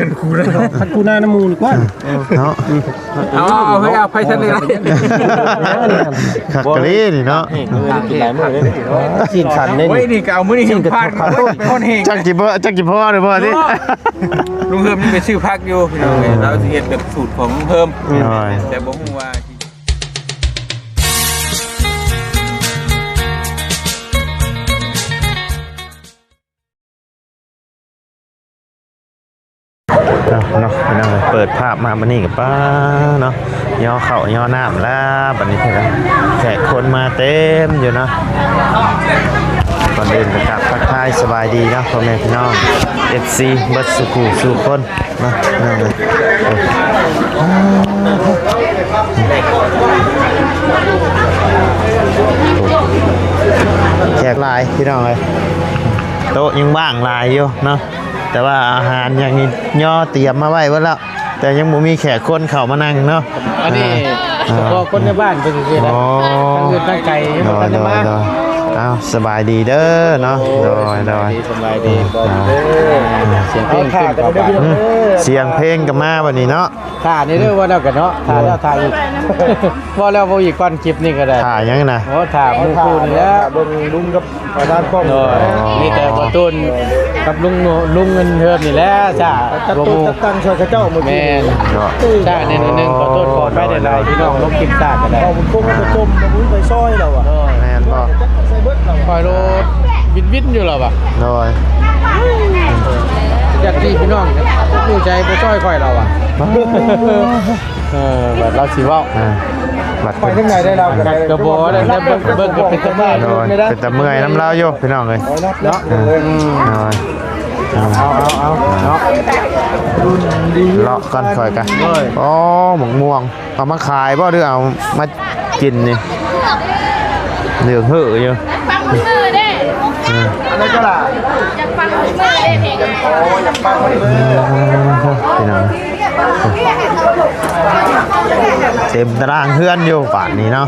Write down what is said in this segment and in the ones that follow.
กันคูนะ คันกูหน้าน้ำมูลกว่า เนาะ เอาให้เอาไปทันเลย ขักกะลีนี่เนาะ กินหลายมื้อเลยชิ้นสันเลย เฮ้ยนี่ก็เอามื้อนี้เห็นพลาดเป็นคนเฮง จักจิพ่อหรือพ่อสิ ลุงเฮิมนี่เป็นชื่อพักอยู่พี่น้องเราจะเห็นแบบสูตรของลุงเฮิม หน่อย แต่บอกว่าเนาะพี่น้องเปิดภาพมาบันนี้กับป้าเนาะย่อเข่าย่อน้ำแล้วบันนี้เท่านั้นแขกคนมาเต็มอยู่เนาะก่อนเดินไปกราบทักทายสบายดีเนาะพ่อแม่พี่น้อง FC บัดสุขุสุคนเนาะนั่นเลยแขกหลายพี่น้องเลยโต๊ะยังว่างหลายอยู่เนาะแต่ว่าอาหารอย่างนี้ย่อเตรียมมาไว้ว่าแล้วแต่ยังบ่มีแขกคนเข้ามานั่งเนาะ อันนี้เฉพาะคนในบ้านเป็นสินะทั้งอื่นทั้งไกลยังบ่ทันได้มา อ้าวสบายดีเด้อเนาะโดย สบายดีเสียงเพลงขึ้นต่อไป เสียงเพลงก็มาวันนี้เนาะ ถ่านี่เด้อว่าแล้วกันเนาะถ่าแล้วถ่าอีกว่าแล้วบ่อีกก่อนคลิปนี่ก็ได้ ถ่ายยังนะ โอ้ถ่าหมู่คู่นี่แหละเบิ่งลุงกับด้านกล้องมีแต่บ่ต้นกับลุงเงินเฮิมนี่แหละจ้าตัดต้นตัดตั้งช่วยเขาเจ้ามื้อกี้แม่น เนาะ จ้าในนึงขอโทษขอไปได้หลายพี่น้องลบคลิปซ่าก็ได้ผมคงไปต้มมาบุ้ยไปซอยแล้วอ่ะ แม่นบ่ คอยรถวินอยู่หรอปะ โดย อยากดีพี่น้องดูใจไปซอยคอยเราอ่ะแบบเราสิว่า บัด ไปที่ไหนได้เรากระโบได้เบิ้งกับเป็นตะเมื่อย โดยเป็นตะเมื่อยน้ำเล่าอยู่พี่น้องเลย เนาะ โดย เอาเนาะ เลาะก่อนค่อยกันอ๋อหมกม่วงเอามาขายบ่หรือเอามากินนี่เหลืองหื้ออยู่ ฟังมือเด้ อะไรก็ล่ะ จะฟังมือเด้เพลง พี่น้องเต็มตารางเฮือนอยู่ป่านนี้เนาะ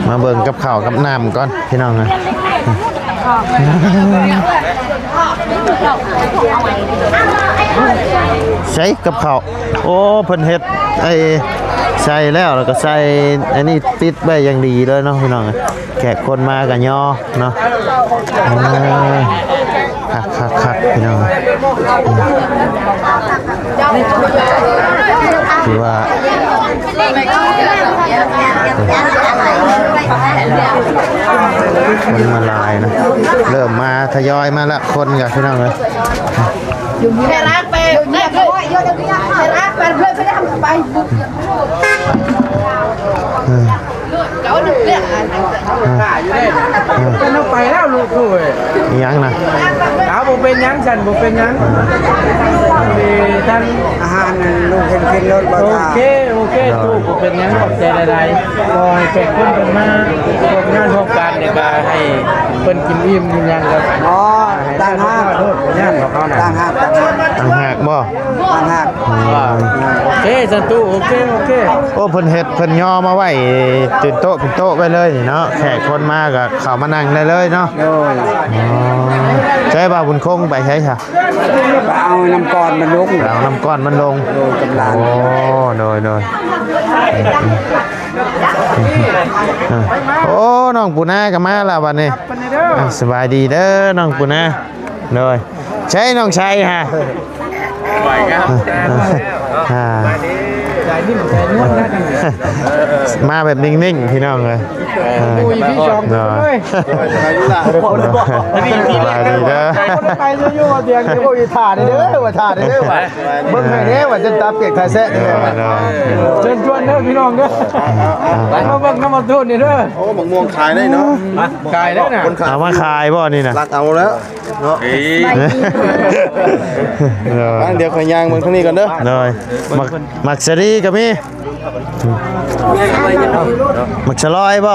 มาเบิ่งกับข้าวกับน้ำก่อนพี่น้องนะใช้กับข้าวโอ้เพิ่นเฮ็ดไอ้ใส่แล้วก็ใส่อันนี้ติดไว้อย่างดีเลยเนาะพี่น้องแขกคนมากันย่อเนาะคักพี่น้องคือว่าคนมาลายนะเริ่มมาทยอยมาละคนกับพี่น้องเลยแค่รักไปแค่รักไปเพื่อนไม่ได้ทำไปเก่าหนึ่งเรื่องเป็นเอาไปแล้วลูกคุย ยังนะ เอาบ่เป็นยังฉันบ่เป็นยังมีท่านอาหารลูกเห็นรถบ่ตาโอเคลูกบ่เป็นยังขอบใจหลายๆขอให้เป็นคนเป็นมาพวกงานพวกการเนี่ยก็ให้เพิ่นกินอิ่มกินยังครับอ๋อต่างหากโทษญาติของเขาน่ะต่างหาก ต่างหากบ่ ต่างหากโอเคสันตุโอเคโอ้เพิ่นเฮ็ดเพิ่นย่อมาไว้เป็นโต๊ะไปเลยเนาะแขกคนมาก็เข้ามานั่งได้เลยเนาะใช่ป่ะบุญคงไปใช่ค่ะ เอาน้ำก้อนมันลง เอาน้ำก้อนมันลงโอ้โดยโอ้น้องปูนาก็มาแล้ววันนี้สบายดีเด้อน้องปูนาโดยใช่น้องชัยฮะมาแบบนิ่งๆพี่น้องเลยพี่ชมเลยสบายดีเด้อ ไปอยู่ๆเตียงนี่บ่มีถ่าเด้อว่าถ่าเด้อว่าเบิ่งให้เด้อว่าจะตาเปียกถ่าแซะเด้อเชิญชวนเด้อพี่น้องเด้อไปมาเบิ่งน้ำมันทูนนี่เด้อ โอ้หมกม่วงขายได้เนาะ ขายได้น่ะ เอามาขายบ่นี่นะ รักเอาแล้วเนาะเดี๋ยวขอยยางมันข้างนี้กันเด้อ เลยมักซรีก็มี มักชะลอยบ่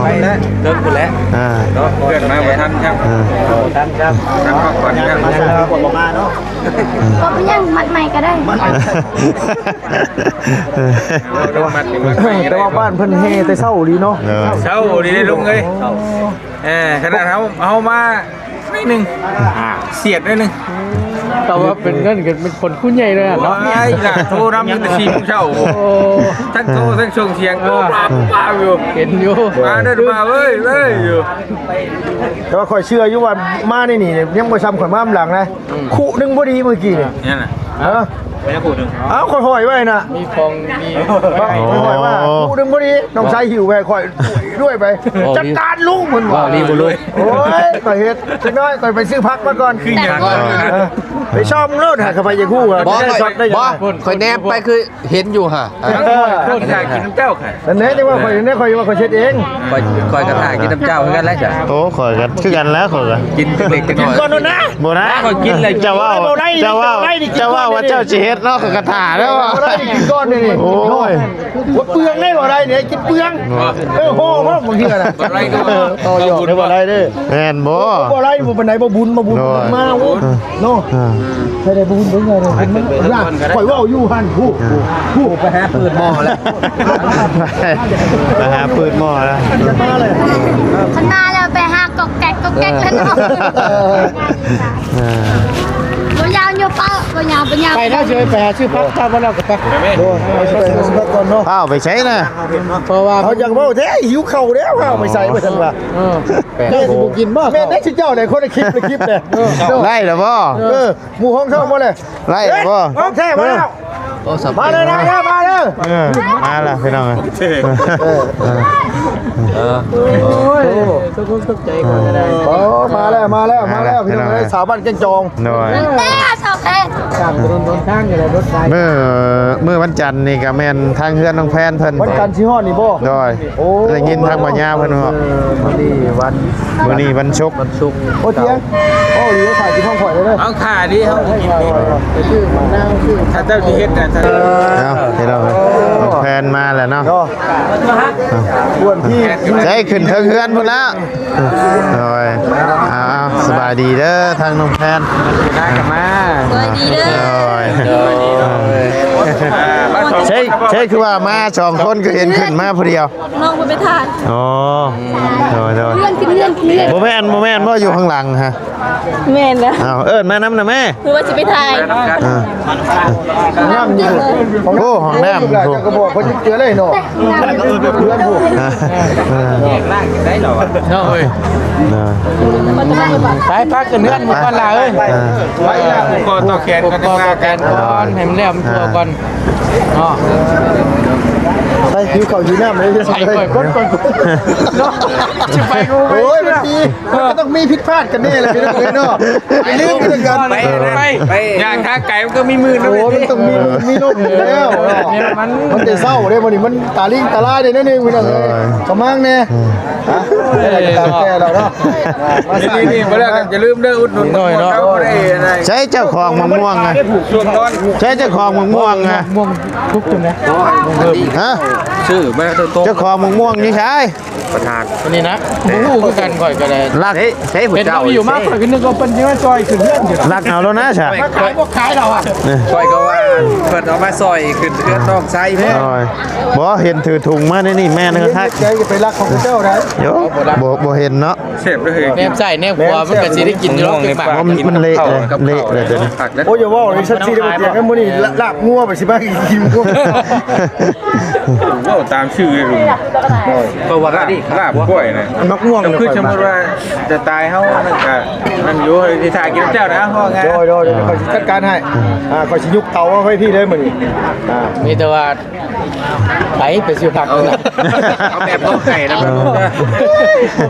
ไปแล้วเลิกกูแล้ว อ่า เนาะเพื่อนมาบ่ทันครับ ท่านครับ ทำพักผ่อนครับ ก็เป็นยังมัดใหม่ก็ได้ เรามัดนี่มัดไป แต่ว่าบ้านเพิ่นเฮแต่เช้าดีเนาะ เช้าดีได้ลุงเอ้ยขนาดเขามานิดนึงเสียดนิดนึง แต่ว่าเป็นเงินกันเป็นคนคุ้นใหญ่เลยอ่ะเนาะ ไอ้ล่ะโทรนำแต่4 โมงเช้าทั้งโทรทั้งส่งเสียงป้าอยู่ เห็นอยู่ มาเดินมาเว้ยอยู่ แต่ว่าข่อยเชื่ออยู่ว่ามาในนี่ยังบ่ซ้ำข่อยมาหลังนะคู่หนึงบ่ดีเมื่อกี้นี่ นี่น่ะ เอออ้าวข่อยหอยไว้น่ะ มีฟองมี ข่อยหอยว่าคู่หนึงบ่ดีน้องชายหิวไปข่อยด้วยไปจัดการลุงเพิ่นว่า รีบเลย โอ้ยข่อยเฮ็ดจักหน้อยข่อยไปซื้อพักมาก่อน คืออย่าง เออไปชอบมึงโลดหาเข้าไปอย่าคู่อ่ะ บอส ได้ช็อตได้ยัง บอ ไง สคอยแนบไปคือเห็นอยู่ฮะ คนถ่ายกินน้ำเจ้าค่ะ นั่นแหละที่ว่าข่อยเนี่ยข่อยว่าข่อยเช็ดเอง คอยกระถ่ายกินน้ำเจ้าเหมือนกันแล้วจ้ะ โอ้ขอยกันคือกันแล้วขอยกัน กินเล็กๆน้อย ก่อนนู้นนะ บ่นะเจ้าว่าเจ้าว่าว่าเจ้าสิเฮ็ดเนาะกระถาแล้วอ่ะ บ่ได้กินก้อนนี่นี่ โอ้ย ว่าเปลืองได้บ่ได้เนี่ยกินเปลืองโหว่าบางทีน่ะ อะไรก็ ต่อยอดได้บ่ได้เด้อ แม่นบ่ บ่ไรบ่ปานใดบ่บุญมาบุญมาโอ้เนาะ อ่า ใครได้บุญเบิ่งไงมันยากข่อยเว้าอยู่หั่นผู้ไปหาปืนหม้อแล้ว ไปหาปืนหม้อแล้ว จะมาเลย ขนาดแล้วไปหากอกแกกแล้วเนาะ อ่า บ่ยาวอยู่เป้าบ่ยาวบ่ยาว ไปน่าจะไปหาชื่อพักถ้าบ่เราก็ไป โดนเอาสิไปสิไปก่อนเนาะ อ้าวไปใช้นะ เพราะว่า เขาอยากเว้าแท้หิวข้าวแล้วข้าวไม่ใส่บ่ทันว่า แม่สิบ่กินบ่ แม่ได้สิเจ้าได้คนในคลิปเนี่ย ไล่แล้วบ่ หมู่ห้องเท่าบ่เลย ไล่แล้วบ่ ห้องแท้มาแล้ว โอ้สับ มาเลยนะมาเลย มาละพี่น้อง โอ้ยตกใจก่อนก็ได้ โอ้มาแล้วพี่น้องสาวบ้านแก่งจอง หน่อย เต้ชอบเต้ ตามถนนทางอยู่ในรถไฟ เมื่อวันจันทร์นี่ก็แม่นทางเฮือนน้องแพนเพิ่น วันกันสิฮอดนี่บ่ ดอยได้ยินทางบ่ยาวเพิ่นว่า นี่วัน มื้อนี้วันศุกร์ โอ้เตียงโอ้อยู่ถ่ายที่ห้องข่อยเลยเด้อ เอาขาดิเขากินดิ ไปชื่อมะนาวชื่อ ถ้าเจ้าที่เฮ็ดนะถ้า เอ้าพี่น้องน้องแพนมาแล้วเนาะ ก็ควรที่ ใช้ขึ้นทางเฮือนพุ่นแล้วดอยอ้าวสบายดีเด้อทางน้องแพน ได้กันมา สวยดีเด้อ ใช่คือว่ามา2คนก็เห็นขึ้นมาผู้เดียว น้องบ่ไปทาน อ๋อโดย เลื่อนกินเลื่อน บ่แม่นบ่อยู่ข้างหลังฮะ แม่นนะ อ้าวเอิ้นมานำน่ะแม่ คือว่าสิไปถ่าย อ่า น้ำอยู่ โอ้ห้องน้ำ ถูกก็บอกคนเจอเลยเนาะเพื่อนถูก อ่า ได้หรอ เนาะเอ้ย อ่า ไปพักกันเนื่อนหมู่บ้านล่ะเอ้ย อ่า ไปแล้ว ก็ต่อแขน ก็ กัน ก็ มา กันก่อนให้มันแล้วมันทั่วก่อนเนาะ ไปหิวข้าวหิวน้ำเลย ใส่ก่อนก่อนเนาะสิไปกูไป โอ้ยมันมีมันก็ต้องมีผิดพลาดกันแน่เลยพี่น้องเนาะไปลืมกันกัน ไปอย่างข้าไก่มันก็มีมือนะ โอ้ยมันต้องมีนกอยู่แล้วมันจะเศร้าได้บ่นี่มันตาลิงตาลายได้นั่นเองพี่น้องเอ้ยกำมังแน่ฮะอะไรก็ตามแกเราเนาะมาใส่ นี่มาแล้วกันอย่าลืมเด้ออุดหนุนเขาได้อะไร ใช้เจ้าของมะม่วงไง ช่วงนอน ใช้เจ้าของมะม่วงไง ม่วงทุกคนนะ ฮะ ชื่อแม่ตัวโต เจ้าของมะม่วงนี่ใช่ อันนี้นะบ่ฮู้คือกันก่อยก็ได้ ลัก ใช้หัว เป็น เจ้า เราอยู่มากกว่านึกว่าเป็นยังจอยขึ้นเลื่อนอยู่ ลักเอาแล้วนะใช่ มาขายบ่ขายเราอ่ะ คอยก็ว่าเปิดเอามาซอยขึ้นเพื่อนน้องใส่แม่ โอ้ยบ่เห็นถือถุงมาในนี่แม่นึงทัก ใจจะไปรักของเจ้าได้ โยบ่เห็นเนาะ เสพเลย แนมใส่แนมขวามันก็สิได้กินอยู่รอบเป็นปาก มันเละเลยตัวนี้ ผักแล้ว โอ้ยอย่าว่าเลยฉันสิได้มาเตียงกันมื้อนี้ลาบงัวไปสิบ้ากินงัว ว่าตามชื่อลุง ก็ว่าดิ ลาบกล้วยนะ มักม่วง คือสมมติว่าจะตายเขานั่นก็นั่นอยู่ที่ถ่ายกินเจ้านะพ่อไง โดยคอยจัดการให้คอยสิยุกเตาไว้พี่ได้มื้อนี้ มีแต่ว่าไปซื้อผัก เอาแบบพ่อไก่นะ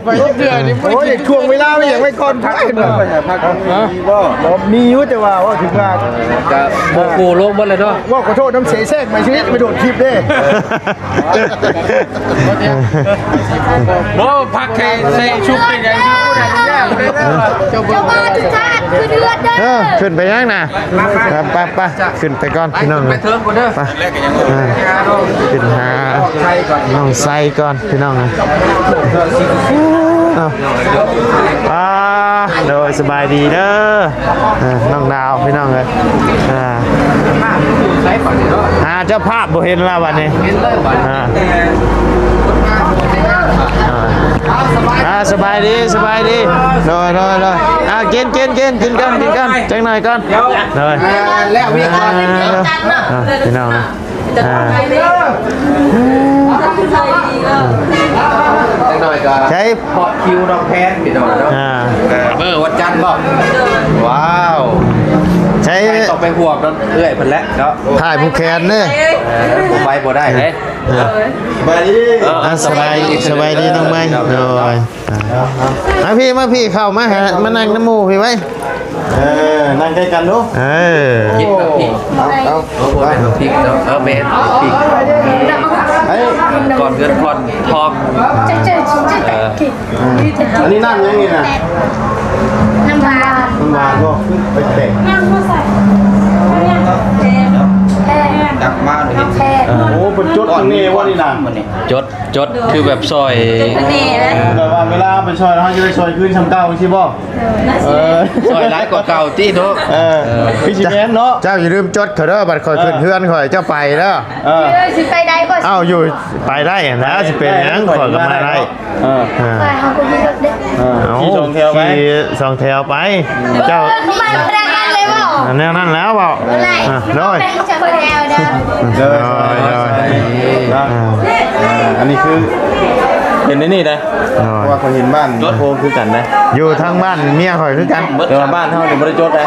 ไปเดือนนี่ โอ้ยช่วงเวลาไม่อย่างไม่ก่อนพักกันแบบพักมีอยู่แต่ว่าถึงว่า ก็โบกูโลกหมดเลยเนาะ ว่าขอโทษน้ำเสียแทรกมาชีวิตไปโดดคลิปเด้ บ่พักแค่ใส่ชุบเป็นอย่างนี้ได้ยากเลยนะ เจ้าบ้านทุกชาติคือเดือดเด้อ ขึ้นไปยังนะไปขึ้นไปก่อนพี่น้อง ไปเทิงก่อนเด้อ ไปขึ้นหาน้องไซก่อนพี่น้องนะโดยสบายดีเด้อน้องดาวพี่น้องเลยเจ้าภาพบ่เห็นแล้ววันนี้สบายดีโดยกินกันจังหน่อยก่อนโดยแล้วพี่น้องใช้ พอคิวน้องแพนพี่น้องเนาะวันจันทร์บ่ว้าวใช้ ต้องไปห่วงนั่นเอื้อยเพิ่นแล้วเนาะ ถ่ายผู้แคนเนี่ย ผมไปบ่ได้เด้ สบายดีน้องไม้โดยมาพี่เข้ามาหามานั่งน้ำมูพี่ไว้ นั่งใกล้กันดู กินกับพริกเอาพริกเนาะแม่นพริกก่อนเงินก่อนทอง อันนี้นั่งยังไงนะ น้ำปลา มันมาก็ไปเตะ ดักมาเลย โอ้เป็นจุดตรงนี้ว่านี่นะ จดคือแบบซอย แต่ว่าเวลาไปซอยเราจะได้ซอยขึ้นทำเก้าใช่ป่ะซอยร้ายกว่าเก่าที่เนาะ พี่ชิเมนเนาะ เจ้าอย่าลืมจดเขาเด้อบัตรคอยขึ้นเพื่อนคอยเจ้าไปเด้อ สิไปได้บ่ เอ้าอยู่ไปได้นะสิเป็นยังขอยก็มาได้ ไปเฮาก็มีรถเด้อ ขี่สองแถวไปเจ้า ไม่ได้กันเลยบ่ แนวนั้นแล้วเปล่า โดยจะไปแล้วเด้อ อันนี้คือเห็นในนี่นะเพราะว่าคนเห็นบ้านโพคือกันนะ อยู่ทางบ้านเมียคอยคือกัน แต่ว่าบ้านเท่าเดี๋ยวบริจดนะ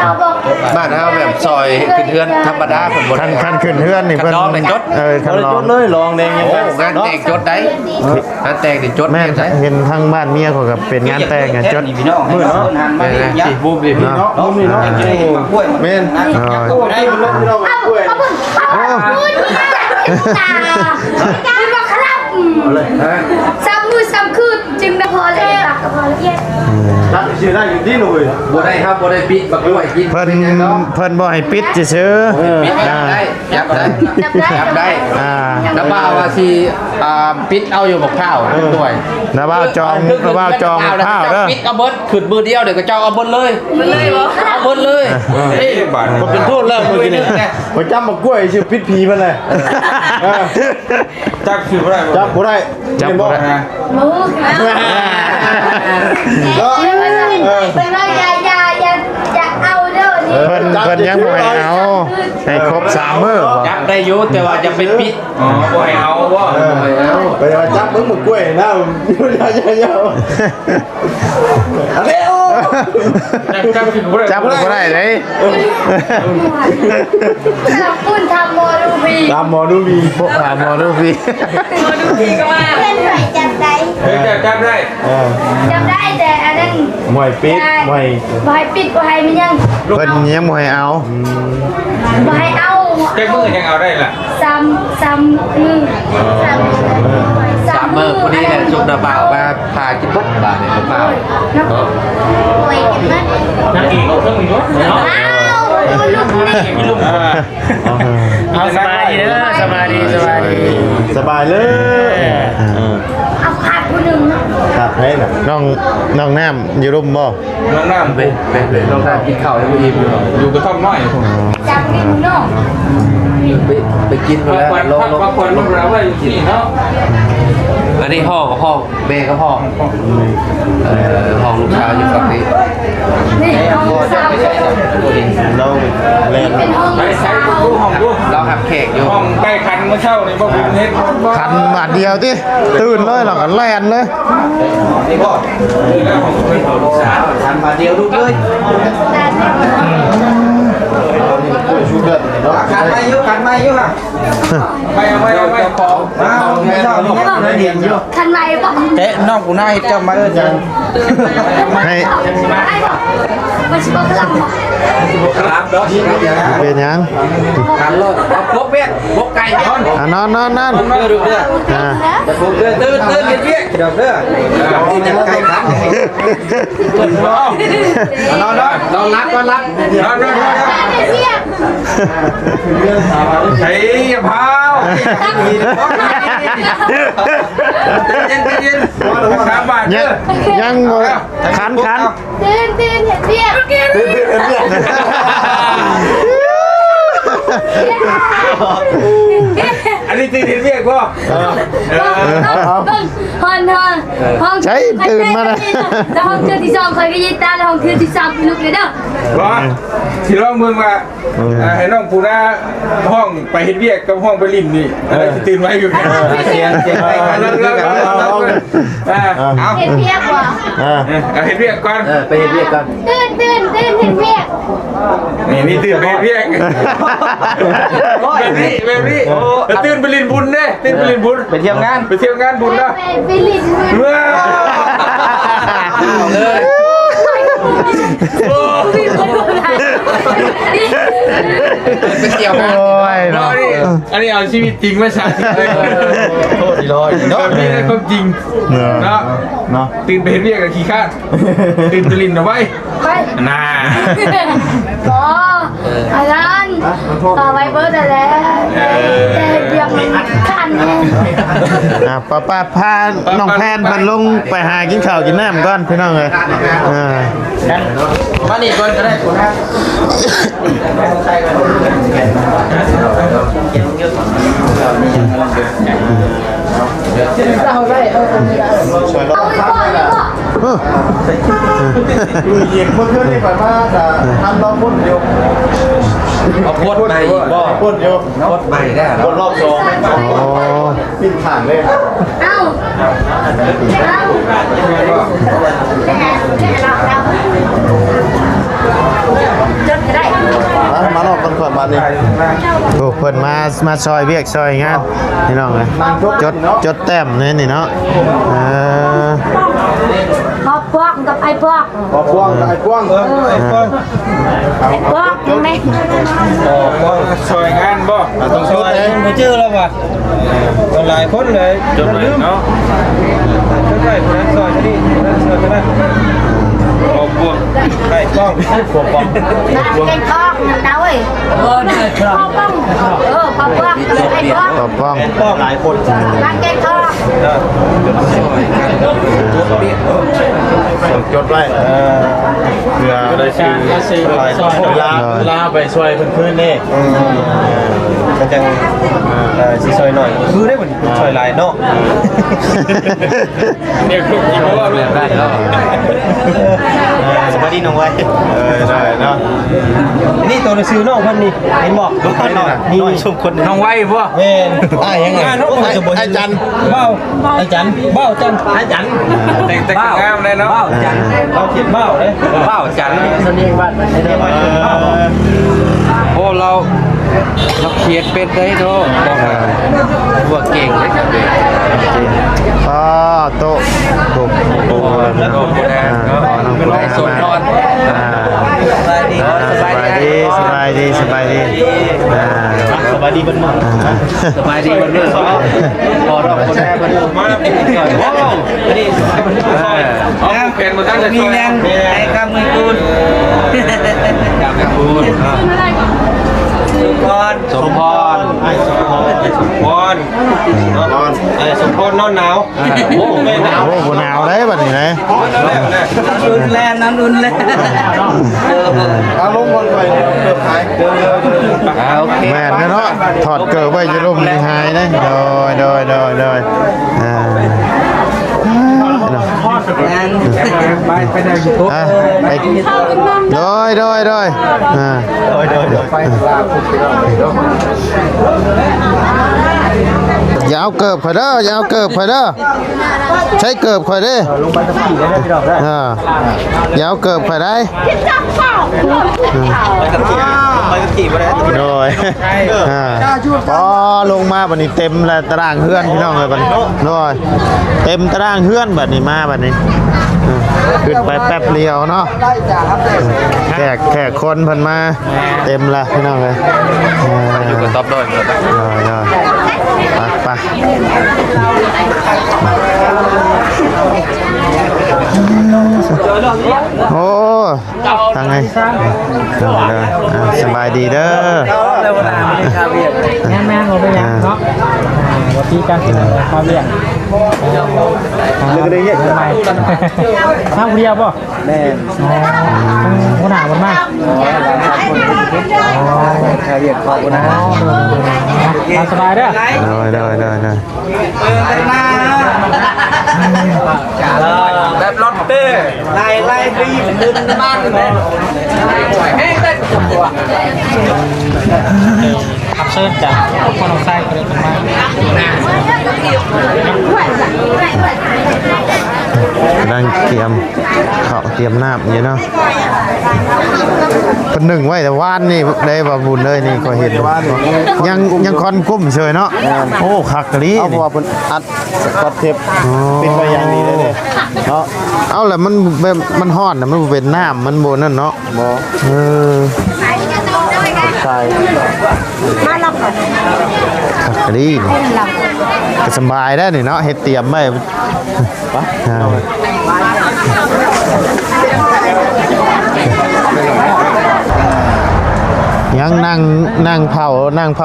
บ้านเฮาแบบซอยขึ้นเทือนธรรมดาเพิ่นบ่ คันขึ้นเพื่อนนี่เพิ่น คันน้องได้จด คัน บริ น้อ จ ง ดเลยลองแดงยัง โอ้ ไง งานแต่งจดได้งานแต่งนี่จด แม่ ได้ เห็นทางบ้านเมียเขากับเป็นงานแต่งจด มือเนาะ สิบูมดิพี่ เนาะมือเนาะเมนโอ้ได้มันลงที่เรากล้วย ตาการบอกครับซ้ำมือซ้ำคืนจึงได้พอเลยตักก็พอละเอียด รักชื่อได้อยู่ที่หน่วย บ่ได้ครับบ่ได้ปิดบักกล้วยกิน เพิ่นบ่ให้ปิดซื่อ ปิดได้ยับได้ยับได้ น้ำบ้าว่าสิปิดเอาอยู่บอกข้าวด้วย นะว่าจองข้าวเด้อ ปิดเอาเบิดขึ้นมือเดียวเดี๋ยวก็เจ้าเอาเบิดเลยเอาเบิดเลย บาท มันเป็นโทษแล้วเมื่อกี้นี่ผมจำมากล้วยชื่อพิษผีมันเลย จับคือบ่ได้ จับบ่ได้ จับบ่ได้ มือไปว่าอย่าเอาเด้อนี่ เพิ่นยังบ่ให้เอาให้ครบ3มื้อบ่ ยับได้อยู่แต่ว่าจะไปปิด อ๋อบ่ให้เอาบ่ ไปว่าจับมึงมากล้วยนะยาวเร็ว จับคือบ่ได้ จับบ่ได้เลย คุณทำโมดูบี ตามหมอดูมี พวกหาหมอดูพี่ เล่นไหวจำได้ จับได้ จำได้แต่อันนั้น หมวยปิดหมวย บ่ให้ปิดบ่ให้มันยัง เพิ่นยังบ่ให้เอา บ่ให้เอา แก้มือยังเอาได้ล่ะ ซ้ำมือ สามมื้อพอดีเลยชุบระเบามาพากินเบิดบาทเนี่ยเปล่า ป่วยกันมั้ย นักอีกเอาเครื่องมือเนาะ อ้าวลูกนี่ มีลุงเอาสบายดีเด้อสบายดี สบายเลย เอาขาดผู้หนึ่ง ครับให้น่ะ น้องน้ำอยู่ร่มบ่ น้องน้ำ เป็นลองทานกินข้าวแล้วอิ่มอยู่ อยู่กระท่อมน้อย จับกินน้อง ไปกินมาแล้วลง พักผ่อนลงแล้วว่าอยู่ที่นี่เนาะ อันนี้ห้องกับห้องแม่ก็ห้องห้องลูกชายอยู่ฝั่งนี้ นี่น้องสาว เราเล่น เป็นห้อง ไปใช้ สาว ดูห้องดู เราหับแขกอยู่ ห้องใกล้คันเมื่อเช้านี่บ่เป็นเฮ็ด คันบาทเดียวติตื่นเลยหรอกแล่นเลย นี่พ่อทันมาเดียวลูกเลย ชูเดือดเนาะ กันมาอยู่ค่ะ ไปเอาไป ของไม่ชอบนี่ เห็นอยู่ คันไหนบ่ เตะน้องกูน่าเฮ็ดเจ้ามาเอิ้นจัง ให้ ไอ้บ่มันสิบ่คลังบ่ ครับเนาะ เป็นหยัง หันรถพกเบ็ดพกไก่ย้อน นอน เด้อ อ่า พกเด้อตื่นเฮ็ดเวียกเด้อเด้อที่จะไก่ครับนอนรับ ใช้พาวเย็น3 บาทเด้อ ยังบ่คัน ตื่นเห็นเบี้ย อันนี้ตื่นเห็นเรียกบ่ห้องใช้ตื่นมานะ แล้วห้องเทือที่2คอยก็ยินตาแล้วห้องเทือที่3ลุกเลยเด้อ บ่สิร้องเมืองว่าให้น้องปูนาห้องไปเฮ็ดเวียกกับห้องไปริมนี่อะไรสิตื่นไว้อยู่แค่เสียงไปกันแล้วเอา เห็นเบี้ยกว่า เฮ็ดเวียกก่อน ไปเฮ็ดเวียกกัน ตื่นเห็นเบี้ยก นี่ตื่นไปเฮ็ดเวียกแบบนี้ตื่นไปริมบุญเด้ตื่นไปริมบุญไปเที่ยวงานบุญเด้อ ไปลิ้น ว้าวเลย ไปเที่ยวกัน โอ้ย อันนี้เอาชีวิตจริงมาฉากเลยโทษดีลอยเนาะนี่คือความจริงเนาะตื่นไปเห็นเรียกกับขี้ข้าตื่นไปลินเอาไว้ ไป น่า อ๋ออาจารย์ต่อไปเบิร์ดแล้วแต่เบียงมันขันไง ป้าพาน้องแพนเพิ่นลงไปหากินข้าวกินน้ำก่อนพี่น้องเอ้ย มานี่ก่อนก็ได้คุณฮะ เอาไปก่อนเลยก่อน เย็นเมื่อคืนนี่ไปมาทำรอบพุ่นเดียว เอาพดใหม่บ่ พุ่นเดียว พดใหม่ได้ พุ่นรอบสอง โอ้ ปิ้นผ่านเลย เอาจดได้ มาลอกกันก่อนมานี่ โหเพิ่นมาซอยเวียกซอยงานพี่น้องเอ้ยจดแต้มนี่เนาะ พอพวกกับไอ้พวก พอพ่วงไอ้พ่วง ไอ้พวกยังไง ซอยงานบ่ต้องซอยไม่เจอแล้วว่ะหลายคนเลยจนลืมเนาะใช่คนนั้นซอยที่นี่ซอยที่นั่นพวกไก่กล้องพวกป้อง ไอ้กล้องนะเว้ยพอป้องพอพวกไอ้พวก ตบป้อง ป้องหลายคน ร้านแกงทอด จดไว้เพื่อ ได้ชื่อลาไปช่วยเพื่อนๆนี่ก็จังสิซอยหน่อยคือได้เหมือนซอยลายเนาะเนี่ยคือกินเพราะว่าได้แล้วสวัสดีน้องไว้ได้เนาะนี่ตัวหนังสือน้องคนนี้เห็นบอกนี่ชมคนน้องไว้พ่อเว้นยังไงไอ้จันเบ้าไอ้จันเบ้าจันไอ้จันแต่งงามเลยเนาะเบ้าจันเราเขียนเบ้าเลยเบ้าจันสนิทบ้านไอ้เด็กโอ้เราเขียนเป็นได้เนาะว่าเก่ง โต๊ะแล้วก็น้องผู้ได้สบายดีสบายดีสบายดีบนมือสบายดีบนมือพอเราคนแรกบนมือมาว้าวนี่เปลี่ยนมาตั้งแต่มีแรงไอ้กำมือคุณสมพรสมพรนอนหนาวโอ้ไม่หนาว โอ้โหหนาวเลยแบบนี้เลย รุนแรงน้ำรุนแรง เอาลงบนไปเกือบหาย แม่นเนาะถอดเกิดไว้จะร่มในหายนะโดยไปได้ยูทูบโดยอย่าเอาเกิบข่อยเด้ออย่าเอาเกิบข่อยเด้อใช้เกิบข่อยเด้อลงไปตะกี้ได้พี่ดอกอย่าเอาเกิบข่อยได้ จับเปล่า ไป อยก็ขี่บ่ได้ โดยพอลงมาบัดนี้เต็มแล้วตารางเฮือนพี่น้องเลยบัดนี้โดยเต็มตารางเฮือนบัดนี้มาบัดนี้ขึ้นไปแป๊บเดียวเนาะแขกคนเพิ่นมาเต็มละพี่น้องเลย อยู่กับท็อปด้วย ไปโอ้ทางไงสบายดีเด้อ แม่เราไปยังเนาะวันที่การคาเวียนเรื่องอะไรเนี่ยทำไมทำเรียบป่ะแม่คนหนามันมากคาเวียนขอบคุณนะสบายเด้อได้แบบรถเต้ไล่รีบขึ้นบ้านเลยเฮ้ยได้จับตัวขับเชิญจากคนเอาไส้ไปเลยมานั่งเตรียมข้าวเตรียมน้ำอยู่เนาะคนหนึ่งไว้แต่ว่านนี่ได้บาบุญเลยนี่ก็เห็นยังคอนกุ้มเฉยเนาะโอ้คักกะลีเอาเพราะว่าเพิ่นอัดสกอตเทปเป็นไว้อย่างดีเลยเนาะเอาแหละมันฮ้อนน่ะมันเป็นน้ำมันบ่นั่นเนาะบ่ใช่คักกะลีก็สบายได้นี่เนาะเฮ็ดเตรียมไว้ยังนั่งเผ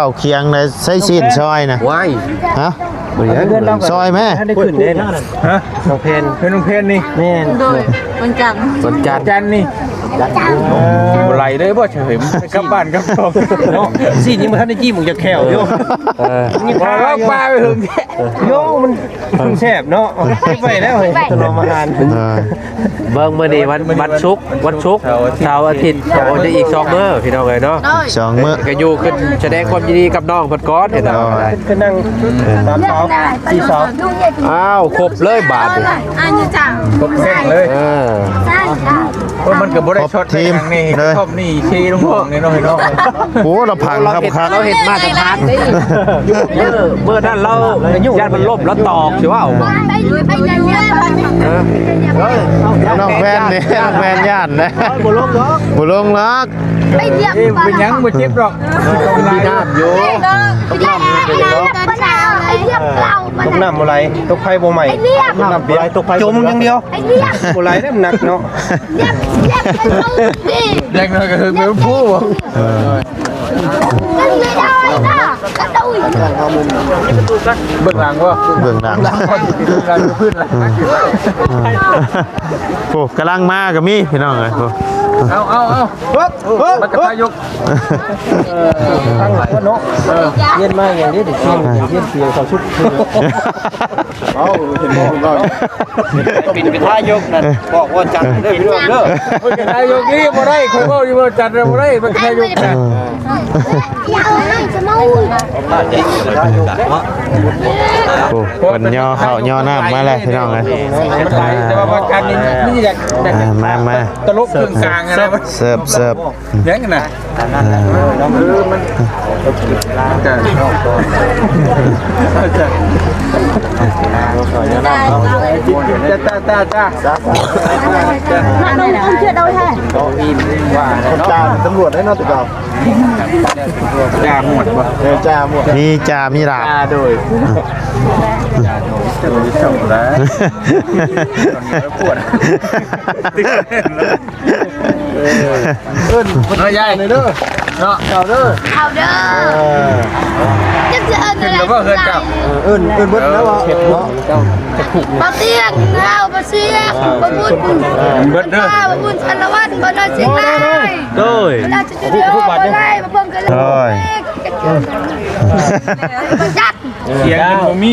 าเคียงเลยใส่ซีนซอยนะว้ายฮะซอยแม่ได้ขึ้นเด่นฮะน้องเพนเป็นน้องเพนนี่แม่วันจันทร์นี่ไหลเลยบ่เฉยกลับบ้านกับพ่อเนาะซีนี่มันทันได้จี้มึงจะแขวโยนี่พาเราปลาไปถึงโยมันแซ่บเนาะไปแล้วเฮ้ยจะรอมาทานเบิ่งมื้อนี้วันศุกร์เสาร์อาทิตย์โอ้จะอีก2มื้อพี่น้องเอ้ยเนาะ2มื้อก็อยู่ขึ้นแสดงความยินดีกับน้องเพิ่นก่อนเห็นบ่ได้ขึ้นนั่ง3สาว4สาวอ้าวครบเลยบาทนี่อยู่จังครบแห้งเลยมันก็บ่ได้ช็อตทีมนี่ชอบนี่ชีลุงหงนี่เนาะเนาะโอ้เราพังครับเราเห็นมาตรฐานนี่เมื่อนั้นเราญาติมันล่มแล้วตอกใช่ป่าวน้องแฟนนี่น้องแฟนญาตินะบุลงล็อกเป็นยังบ่เจ็บหรอกมีน้ำอยู่ตกน้ำอะไรตกไฟบ่ใหม่น้ำเปียกตกไฟจมอย่างเดียวบ่ไหลได้มันหนักเนาะแรงเลยก็คือไม่พูดเบื้องหลังวะเบื้องหลังพื้นละโอ้กำลังมากับมี่พี่น้องเลยเอามันจะพายุตั้งหลังว่าเนาะเย็นมากอย่างนี้ดิเย็นเพียง2 ชุดเอาเห็นบ่เราเป็นท่ายกนั่นบอกว่าจัดเด้อพี่น้องเด้อเป็นท่ายกนี่บ่ได้ค่อยบ่อยู่บ่จัดบ่ได้เป็นท่ายกนะโอ้คนย่อเข้าย่อน้ำมาเลยพี่น้องเลยแต่ว่าการนี้อยากมาตลกเครื่องกลางนะเสิร์ฟยังไงนะมันจ้ามันเชื่อได้แท้ว่าจ่าตำรวจได้เนาะตุ๊กตาจ่าหมดป่ะจ่าหมดมีจ่ามีดาบโดยจบแล้วปวดเใหญ่เลยเด้อเนาะเอาเด้อจะเอิญอะไรแล้วก็เฮิร์นเจ้าเอิญเบิดแล้วว่าปะเตียงข้าวปะเสียปะบุญเบิดเด้อปะบุญพันละวันปะนาสิงได้โดยปะนาสิงได้ปะได้ปะเพิ่มกันเลยจัดเสียงเป็นบ่มี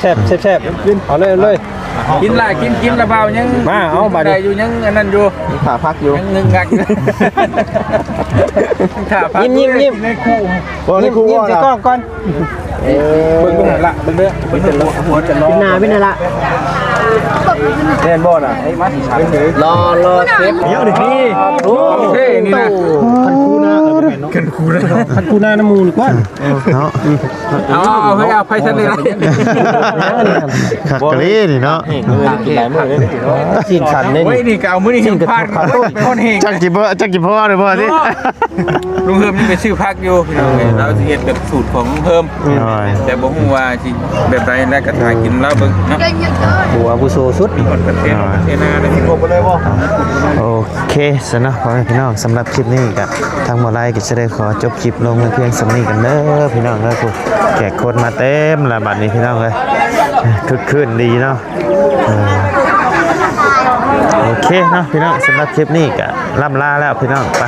แซ่บเอาเลยกินละกินละเบายังมาเอาบาดได้อยู่ยังอันนั้นอยู่ขาพักอยู่ยังงึงงักขาพักยิ้มในคู่ยิ้มสิก้อนก่อนเบิ่งละเบิ่งเด้อเบิ่งหัวจะรอเป็นนาเป็นละแน่นบ่น่ะไอ้มาสิฉันรอเซฟนี่โอเคนี่นะคันคูนะ กันคูนะ พันกูหน้าน้ำมูลกว่า เนาะ เอาให้เอาไปทันเลย ขักกะลีนี่เนาะ กินหลายมื้อเลยกินสันเนี่ย เฮ้ยนี่ก็เอามื้อนี้พาดคนเฮง จักจิบ่ได้บ่ดิ ลุงเฮิมนี่เป็นชื่อพักอยู่พี่น้องเราจะเฮ็ดแบบสูตรของลุงเฮิมแต่บ่ฮู้ว่าสิแบบใดแล้วก็ถ่ายกินแล้วเบิ่งเนาะ หัวผู้โซสุด คนประเทศนาได้สิครบเลยบ่ โอเคสนะพ่อแม่พี่น้องสำหรับคลิปนี้ก็ทางหมอไลก็จะได้ขอจบคลิปลงเพียงสำนี้กันเด้อพี่น้องเด้อคุณแขกคนมาเต็มละบัดนี้พี่น้องเลยคึกคืนดีเนาะโอเคเนาะพี่น้องสำหรับคลิปนี้ก็ล่ำลาแล้วพี่น้องไป